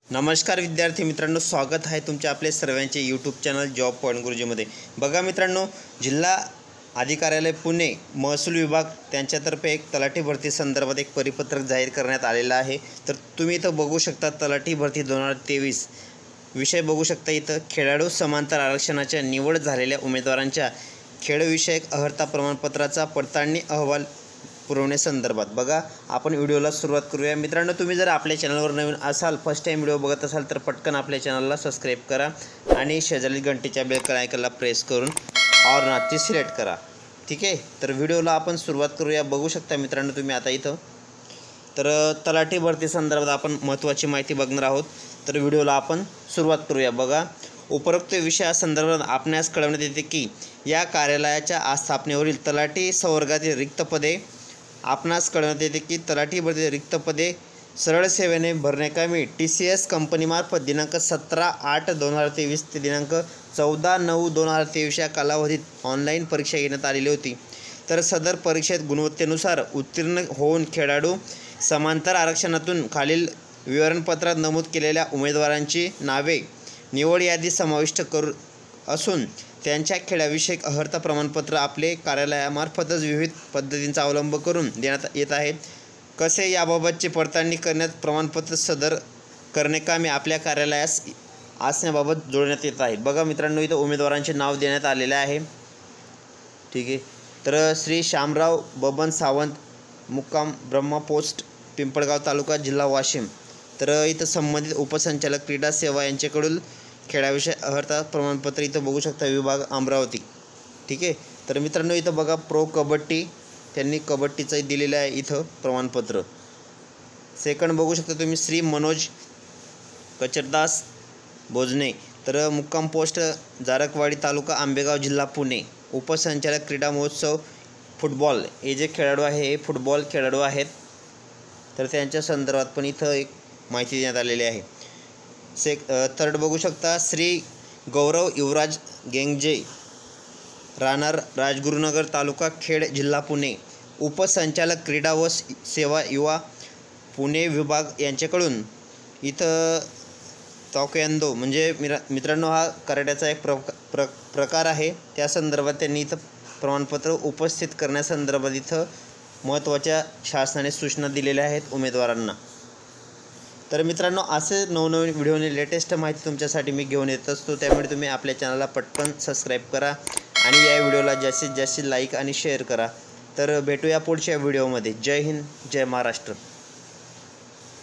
नमस्कार विद्यार्थी मित्रांनो, स्वागत आहे तुमच्या आपले सर्वांचे यूट्यूब चॅनल जॉब पॉईंट गुरुजीमध्ये। बघा मित्रांनो, जिल्हा अधिकार्यालय पुणे महसूल विभाग त्यांच्यातर्फे एक तलाठी भरती संदर्भात एक परिपत्रक जाहीर करण्यात आलेलं आहे। तर तुम्ही इथं बघू शकता तलाठी भरती 2023 विषय बघू शकता। इथं खेळाडू समांतर आरक्षणाच्या निवड झालेल्या उमेदवारांच्या खेळविषयक अर्हता प्रमाणपत्राचा पडताळणी अहवाल पुरवण्यासंदर्भात बघा आपण व्हिडिओला सुरुवात करूया। मित्रांनो, तुम्ही जर आपल्या चॅनलवर नवीन असाल, फर्स्ट टाइम व्हिडिओ बघत असाल तर पटकन आपल्या चॅनलला सबस्क्राइब करा आणि शेजारी घंटीच्या बेल आयकॉनला प्रेस करून ऑल नाची सिलेक्ट करा। ठीक आहे, तर व्हिडिओला आपण सुरुवात करूया। बघू शकता मित्रांनो तुम्ही आता इथं तर तलाठी भरती संदर्भात आपण महत्त्वाची माहिती बघणार आहोत। तर व्हिडिओला आपण सुरुवात करूया। बघा, उपरोक्त विषयासंदर्भात आपणास कळवण्यात येते की या कार्यालयाच्या आस्थापनेवरील तलाठी संवर्गातील रिक्त पदे आपणास कळवण्यात येते की तलाठी भरती रिक्त पदे सरळ सेवेने भरण्याकामी TCS कंपनीमार्फत दिनांक 17/8/2023 ते दिनांक 14/9/2023 या कालावधीत ऑनलाईन परीक्षा घेण्यात आलेली होती। तर सदर परीक्षेत गुणवत्तेनुसार उत्तीर्ण होऊन खेळाडू समांतर आरक्षणातून खालील विवरणपत्रात नमूद केलेल्या उमेदवारांची नावे निवड यादी समाविष्ट करू असून त्यांच्या खेळाविषयक अर्हता प्रमाणपत्र आपले कार्यालयामार्फतच विविध पद्धतींचा अवलंब करून देण्यात येत आहेत। कसे याबाबतची पडताळणी करण्यात प्रमाणपत्र सदर करण्याकामी आपल्या कार्यालयास असण्याबाबत जोडण्यात येत आहेत। बघा मित्रांनो, इथं उमेदवारांचे नाव देण्यात आलेले आहे। ठीक आहे, तर श्री शामराव बबन सावंत, मुक्काम ब्रह्मा पोस्ट, पिंपळगाव तालुका, जिल्हा वाशिम। तर इथं संबंधित उपसंचालक क्रीडा सेवा यांच्याकडून खेळाविषयी अर्हता प्रमाणपत्र इथं बघू शकता, विभाग अमरावती। ठीक आहे, तर मित्रांनो इथं बघा प्रो कबड्डी त्यांनी कबड्डीचं दिलेलं आहे इथं प्रमाणपत्र। सेकंड बघू शकता तुम्ही श्री मनोज कचरदास भोजने, तर मुक्काम पोस्ट जारकवाडी तालुका, आंबेगाव, जिल्हा पुणे, उपसंचालक क्रीडा महोत्सव फुटबॉल। हे जे खेळाडू आहे हे फुटबॉल खेळाडू आहेत, तर त्यांच्या संदर्भात पण इथं एक माहिती देण्यात आलेली आहे। थर्ड बघू शकता श्री गौरव युवराज गेंगजे, राहणार राजगुरुनगर तालुका, खेड, जिल्हा पुणे, उपसंचालक क्रीडा व सेवा युवा पुणे विभाग यांच्याकडून इथं तायक्वांदो म्हणजे मित्रांनो हा कराट्याचा एक प्रकार आहे, त्या संदर्भात त्यांनी इथं प्रमाणपत्र उपस्थित करण्यासंदर्भात इथं महत्त्वाच्या शासनाने सूचना दिलेल्या आहेत उमेदवारांना। तर मित्रांनो, असे नवनवीन व्हिडिओने लेटेस्ट माहिती तुमच्यासाठी मी घेऊन येत असतो, त्यामुळे तुम्ही आपल्या चॅनलला पटकन सबस्क्राईब करा आणि या व्हिडिओला जास्तीत जास्त लाईक आणि शेअर करा। तर भेटूया पुढच्या व्हिडिओमध्ये। जय हिंद, जय महाराष्ट्र।